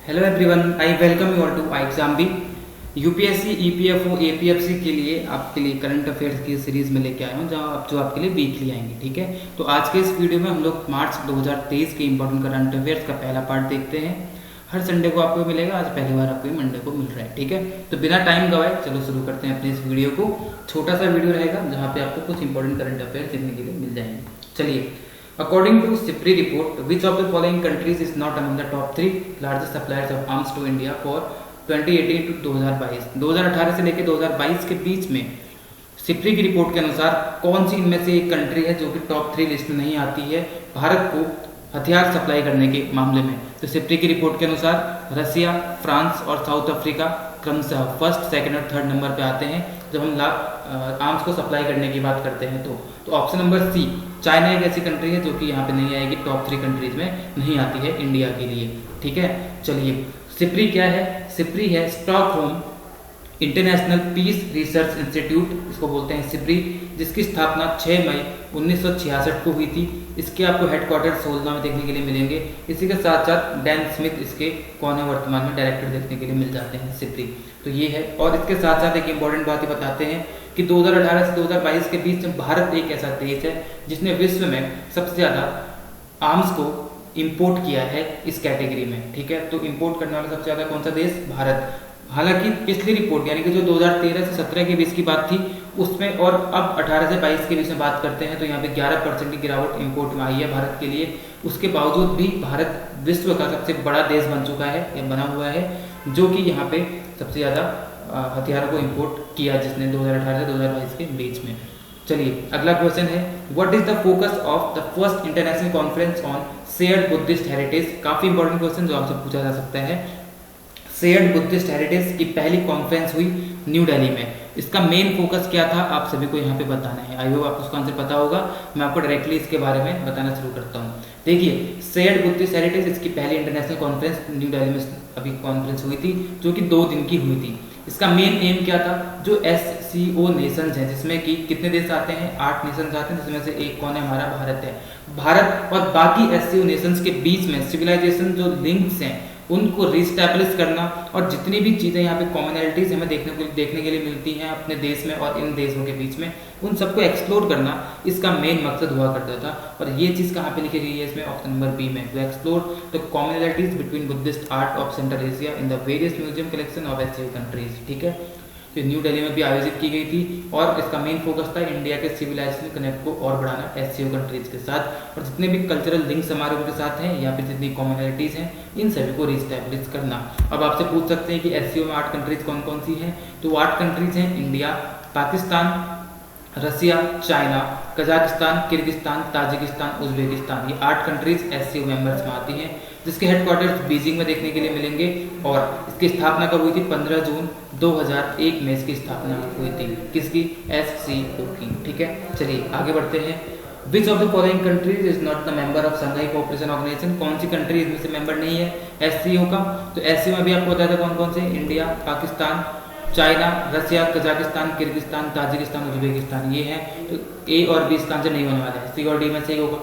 Hello everyone, I welcome you all to I exam B. UPSC, EPFO, APFC के लिए आपके लिए current affairs की सीरीज में लेके आया हूँ जो आपके लिए वीकली आएंगे। ठीक है, तो आज के इस वीडियो में हम लोग मार्च 2023 के इंपॉर्टेंट करंट अफेयर्स का पहला पार्ट देखते हैं। हर संडे को आपको मिलेगा, आज पहली बार आपको मंडे को मिल रहा है। ठीक है, तो बिना टाइम गवाए चलो शुरू करते हैं अपने इस वीडियो को। छोटा सा वीडियो रहेगा जहाँ पे आपको कुछ इंपॉर्टेंट करंट अफेयर्स देखने के लिए मिल जाएंगे। चलिए, According to SIPRI report, which of the following countries is not among the top 3 largest suppliers of arms to India for 2018 to 2022? 2018 से लेकर 2022 के बीच में सिप्री की रिपोर्ट के अनुसार कौन सी इनमें से एक कंट्री है जो कि टॉप 3 लिस्ट में नहीं आती है भारत को हथियार सप्लाई करने के मामले में? तो सिप्री की रिपोर्ट के अनुसार रसिया, फ्रांस और साउथ अफ्रीका क्रमशः फर्स्ट, सेकंड और थर्ड नंबर पे आते हैं जब हम आर्म्स को सप्लाई करने की बात करते हैं। तो ऑप्शन नंबर सी, चाइना एक ऐसी कंट्री है जो कि यहाँ पे नहीं आएगी, टॉप 3 कंट्रीज में नहीं आती है इंडिया के लिए। ठीक है, चलिए, सिप्री क्या है? सिप्री है Stockholm International Peace Research Institute, इसको बोलते हैं सिप्री, जिसकी स्थापना 6 मई 1966 को हुई थी। इसके आपको हेडक्वार्टर सोलना में देखने के लिए मिलेंगे। इसी के साथ साथ डैन स्मिथ इसके कौन है वर्तमान में डायरेक्टर देखने के लिए मिल जाते हैं सिप्री। तो ये है, और इसके साथ साथ एक इंपॉर्टेंट बात ही बताते हैं कि 2018 से 2022 के बीच में भारत एक ऐसा देश है जिसने विश्व में सबसे ज़्यादा आर्म्स को इंपोर्ट किया है इस कैटेगरी में। ठीक है, तो इंपोर्ट करने वाला सबसे ज़्यादा कौन सा देश? भारत। हालांकि पिछली रिपोर्ट यानी कि जो 2013 से 17 के बीच की बात थी उसमें, और अब 18 से 22 के बीच में बात करते हैं तो यहाँ पे 11% की गिरावट इंपोर्ट में आई है भारत के लिए। उसके बावजूद भी भारत विश्व का सबसे बड़ा देश बन चुका है या बना हुआ है, जो कि यहाँ पे सबसे ज़्यादा हथियारों को इंपोर्ट किया जिसने 2018 से 2022 के बीच में। चलिए, अगला क्वेश्चन है, what is the focus of the first international conference on shared Buddhist heritage? काफी इंपॉर्टेंट क्वेश्चन जो आपसे पूछा जा सकता है। शेयर्ड बुद्धिस्ट हेरिटेज की पहली कॉन्फ्रेंस हुई न्यू दिल्ली में। इसका मेन फोकस क्या था आप सभी को यहाँ पे बताना है। आई होप आपको उसका आंसर पता होगा। मैं आपको डायरेक्टली इसके बारे में बताना शुरू करता हूँ। देखिए, शेयर्ड बुद्धिस्ट हेरिटेज इसकी पहली इंटरनेशनल कॉन्फ्रेंस न्यू दिल्ली में अभी कॉन्फ्रेंस हुई थी, जो कि 2 दिन की हुई थी। इसका मेन एम क्या था? जो SCO नेशंस हैं, जिसमें कि कितने देश आते हैं? 8 नेशंस आते हैं, जिसमें से एक कौन है? हमारा भारत है। भारत और बाकी SCO नेशंस के बीच में सिविलाइजेशन जो लिंक्स हैं उनको रिस्टैब्लिश करना, और जितनी भी चीज़ें यहाँ पे कॉमनैलिटीज हमें देखने के लिए मिलती हैं अपने देश में और इन देशों के बीच में, उन सबको एक्सप्लोर करना इसका मेन मकसद हुआ करता था। और ये चीज़ कहाँ पे लिखी गई है? इसमें ऑप्शन नंबर बी में, to explore the commonalities between Buddhist art of Central Asia in the various museum collection of SCO countries. ठीक है, तो न्यू दिल्ली में भी आयोजित की गई थी और इसका मेन फोकस था इंडिया के सिविलाइजेशन कनेक्ट को और बढ़ाना SCO कंट्रीज के साथ, और जितने भी कल्चरल लिंक्स हमारे उनके साथ हैं या फिर जितनी कॉमनैलिटीज हैं इन सभी को रिस्टैब्लिश करना। अब आपसे पूछ सकते हैं कि SCO में 8 कंट्रीज कौन कौन सी हैं? तो 8 कंट्रीज हैं India, Pakistan, Russia, China, Kazakhstan, Kyrgyzstan, Tajikistan, Uzbekistan. ये 8 कंट्रीज SCO मेंबर्स में आती हैं, जिसके हेडक्वार्टर्स बीजिंग में देखने के लिए मिलेंगे। और इसकी स्थापना कब हुई थी? 15 जून 2001 में इसकी स्थापना हुई थी। किसकी? SCO की। ठीक है, चलिए आगे बढ़ते हैं। Which of the following countries is not the member of Shanghai Cooperation Organisation? कौन सी कंट्री इसमें से मेंबर नहीं है SCO का? तो SCO में भी आपको बताया था कौन कौन से? इंडिया, पाकिस्तान, चाइना, रसिया, कजाकिस्तान, किर्गिस्तान, ताजिकिस्तान, उज्बेकिस्तान। ये हैं, तो ए और बी इसका आंसर नहीं होने वाला है, सी और डी में से होगा।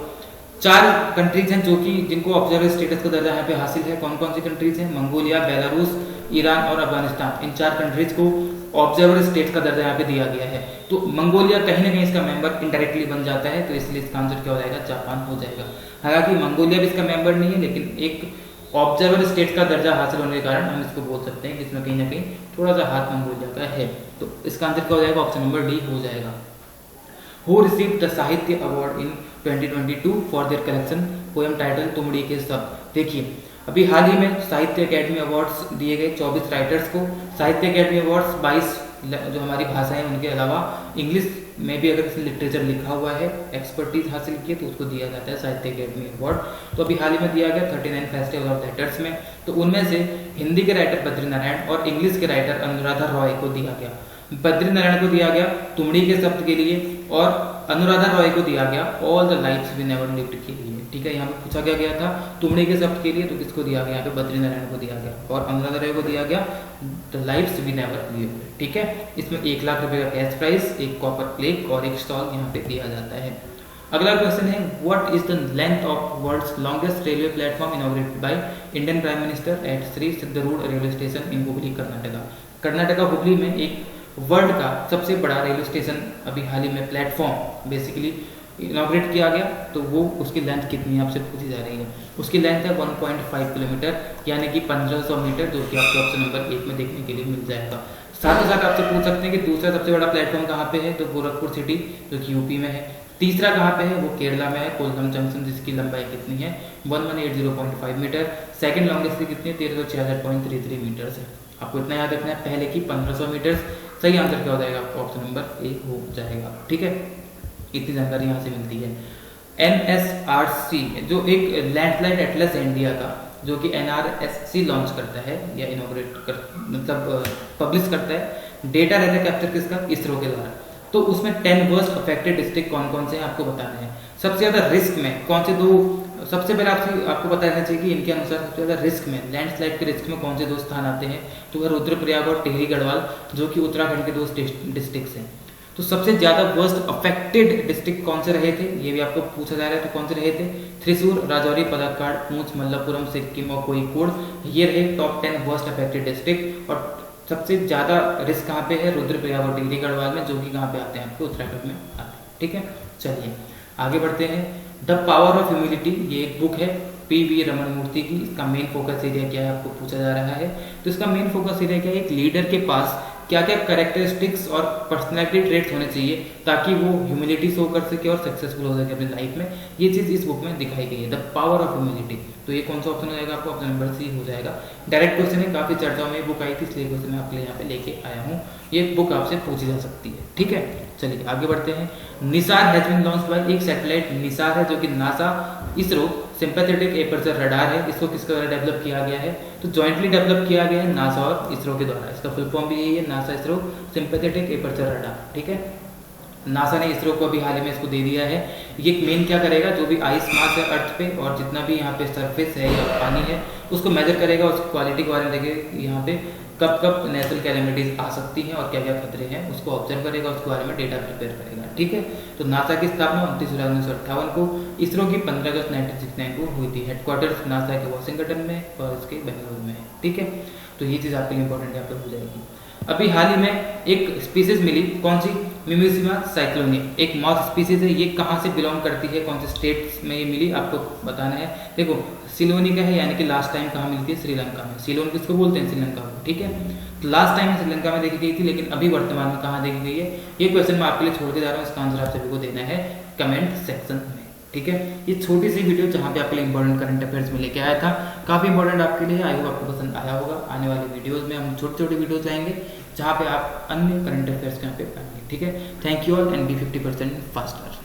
4 कंट्रीज हैं जो कि जिनको ऑब्जर्वर स्टेटस का दर्जा यहाँ पे हासिल है। कौन कौन सी कंट्रीज हैं? मंगोलिया, बेलारूस, ईरान और अफगानिस्तान। इन 4 कंट्रीज को ऑब्जर्वर स्टेट का दर्जा यहाँ पे दिया गया है। तो मंगोलिया कहीं ना कहीं इसका मेंबर इनडायरेक्टली बन जाता है, तो इसलिए इसका आंसर क्या हो जाएगा? जापान हो जाएगा। हालांकि मंगोलिया भी इसका मेंबर नहीं है, लेकिन एक ऑब्जर्वर स्टेट का दर्जा हासिल होने के कारण हम इसको बोल सकते हैं कि इसमें कहीं ना कहीं थोड़ा सा हाथ मंगोलिया का है। तो इसका आंसर क्या हो जाएगा? ऑप्शन नंबर डी हो जाएगा। Who received the Sahitya award in 2022 for their collection poem title Tumdi ke Shabd? देखिए, अभी हाल ही में साहित्य अकेडमी अवार्ड्स दिए गए 24 राइटर्स को। साहित्य अकेडमी अवार्ड्स 22 जो हमारी भाषाएं उनके अलावा इंग्लिश में भी अगर किसी लिटरेचर लिखा हुआ है, एक्सपर्टीज हासिल की है, तो उसको दिया जाता है साहित्य अकेडमी अवार्ड। तो अभी हाल ही में दिया गया 39 फेस्टिवल ऑफ राइटर्स में। तो उनमें से हिंदी के राइटर बद्रीनारायण और इंग्लिश के राइटर अनुराधा रॉय को दिया गया। बद्रीनारायण को दिया गया तुमड़ी के शब्द के लिए, और अनुराधा रॉय को दिया गया all the lifes we never lived के लिए। ठीक है, यहाँ पे पूछा गया था तुमड़ी के शब्द के लिए, तो किसको दिया गया? यहाँ पे बद्रीनारायण को दिया गया, और अनुराधा रॉय को दिया गया the lifes we never lived. ठीक है, इसमें 1 लाख रुपए का कैश प्राइज, एक कॉपर प्लेट और एक स्टॉल यहाँ पे दिया जाता है। अगला क्वेश्चन है what is the length of world's longest railway platform inaugurated by Indian prime minister at Shri Siddharoodha railway station in Hubli Karnataka. Karnataka Hubli में एक वर्ल्ड का सबसे बड़ा रेलवे स्टेशन अभी हाल ही में प्लेटफॉर्म बेसिकली इनॉग्रेट किया गया, तो वो उसकी लेंथ कितनी आपसे पूछी जा रही है। उसकी लेंथ है 1.5 किलोमीटर यानी कि 1500 मीटर, जो कि आपको ऑप्शन नंबर 1 में देखने के लिए मिल जाएगा। साथ ही साथ आपसे पूछ सकते हैं कि दूसरा सबसे बड़ा प्लेटफॉर्म कहाँ पे है, तो गोरखपुर सिटी जो कि यूपी में है। तीसरा कहाँ पे है, वो केरला में है, कोलम जंक्शन, जिसकी लंबाई कितनी है 1180.5 मीटर। सेकंड लॉन्गेस्ट की कितनी है 1366.33 मीटर है। आपको इतना याद रखना है पहले की 1500 मीटर। सही आंसर क्या हो जाएगा, आपको ऑप्शन नंबर 1 हो जाएगा। ठीक है, इतनी जानकारी यहाँ से मिलती है। NSRC जो एक लैंडस्लाइड एटलस इंडिया का जो कि NRSC लॉन्च करता है या इनोग्रेट कर मतलब पब्लिश करता है, डेटा रहता है कैप्चर किसका, इसरो के द्वारा। तो उसमें 10 वर्स्ट अफेक्टेड डिस्ट्रिक्ट कौन कौन से हैं आपको बताने हैं। सबसे ज्यादा रिस्क में कौन से दो, सबसे पहले आपको बता देना चाहिए कि इनके अनुसार सबसे ज्यादा रिस्क में लैंडस्लाइड के रिस्क में कौन से दो स्थान आते हैं, तो वह रुद्रप्रयाग और टिहरी गढ़वाल जो कि उत्तराखंड के दो डिस्ट्रिक्ट हैं। तो सबसे ज्यादा वर्स्ट अफेक्टेड डिस्ट्रिक्ट कौन से रहे थे, ये भी आपको पूछा जा रहा है, तो कौन से रहे थे, थ्रिसूर, राजौरी, पलक्कड़, पूंछ, मल्लापुरम, सिक्किम और कोझिकोड, ये रहे टॉप 10 वर्स्ट अफेक्टेड डिस्ट्रिक्ट। और सबसे ज्यादा रिस्क कहाँ पे है, रुद्रप्रयाग और टिहरी गढ़वाल में, जो कि कहाँ पे आते हैं आपको उत्तराखंड में आते हैं। ठीक है, चलिए आगे बढ़ते हैं। द पावर ऑफ ह्यूमिलिटी, ये एक बुक है PV रमन मूर्ति की। इसका मेन फोकस एरिया क्या है आपको पूछा जा रहा है, तो इसका मेन फोकस एरिया क्या है, एक लीडर के पास क्या क्या कैरेक्टरिस्टिक्स और पर्सनैलिटी ट्रेट्स होने चाहिए ताकि वो ह्यूमिलिटी शो कर सके और सक्सेसफुल हो सके अपनी लाइफ में। ये चीज़ इस बुक में दिखाई गई है, द पावर ऑफ ह्यूमिलिटी। तो ये कौन सा ऑप्शन हो जाएगा, आपको ऑप्शन नंबर C हो जाएगा। डायरेक्ट क्वेश्चन है, काफ़ी चर्चाओं में बुक आई थी, इसलिए क्वेश्चन मैं आपके लिए यहाँ पे लेके आया हूँ। ये बुक आपसे पूछी जा सकती है। ठीक है, चलिए आगे बढ़ते हैं। NISAR has been launched by, एक सैटेलाइट निसार है जो कि NASA ISRO sympathetic aperture radar है, इसको किसके द्वारा डेवलप किया गया है, तो जॉइंटली डेवलप किया गया है नासा और इसरो के द्वारा। इसका फुल फॉर्म भी यही है, NASA ISRO sympathetic aperture radar. ठीक है, नासा ने इसरो को अभी हाल ही में इसको दे दिया है। ये मेन क्या करेगा, जो भी आइस मास है अर्थ पे और जितना भी यहाँ पे सरफेस है या पानी है उसको मेजर करेगा, उसकी क्वालिटी के बारे में देखेगा, यहाँ पे कब कब नेचुरल कैलेमिटीज आ सकती हैं और क्या क्या खतरे हैं उसको ऑब्जर्व करेगा, उसके बारे में डेटा प्रिपेयर करेगा। ठीक है, तो नासा की स्थापना 29 जुलाई 1958 को, इसरो की 15 अगस्त 1969 को हुई थी। हेडक्वार्टर्स नासा के वाशिंगटन में और इसके बेंगलुरु में है। ठीक है, तो ये चीज़ आपके लिए इंपॉर्टेंट यहाँ पर हो जाएगी। अभी हाल ही में एक स्पीसीज मिली, कौन सी, मिमिसिमा साइक्लोनी, एक मॉथ स्पीसीज है। ये कहाँ से बिलोंग करती है, कौन से स्टेट्स में ये मिली आपको बताना है। देखो सिलोनी का है, यानी कि लास्ट टाइम कहाँ मिलती है, श्रीलंका में। सिलोन किसको बोलते हैं, श्रीलंका को। ठीक है, तो लास्ट टाइम श्रीलंका में देखी गई थी, लेकिन अभी वर्तमान में कहाँ देखी गई है, ये क्वेश्चन मैं आपके लिए छोड़ के जा रहा हूँ। इसका आंसर आप सभी को देना है कमेंट सेक्शन में। ठीक है, ये छोटी सी वीडियो जहाँ पे आपके लिए इंपॉर्टेंट करंट अफेयर्स में लेके आया था, काफी इंपॉर्टेंट आपके लिए। आई होप आपको पसंद आया होगा। आने वाले वीडियोस में हम छोटी छोटी वीडियोस लाएंगे जहाँ पे आप अन्य करंट अफेयर्स के यहाँ पे पाएंगे। ठीक है, thank you all and be 50% faster.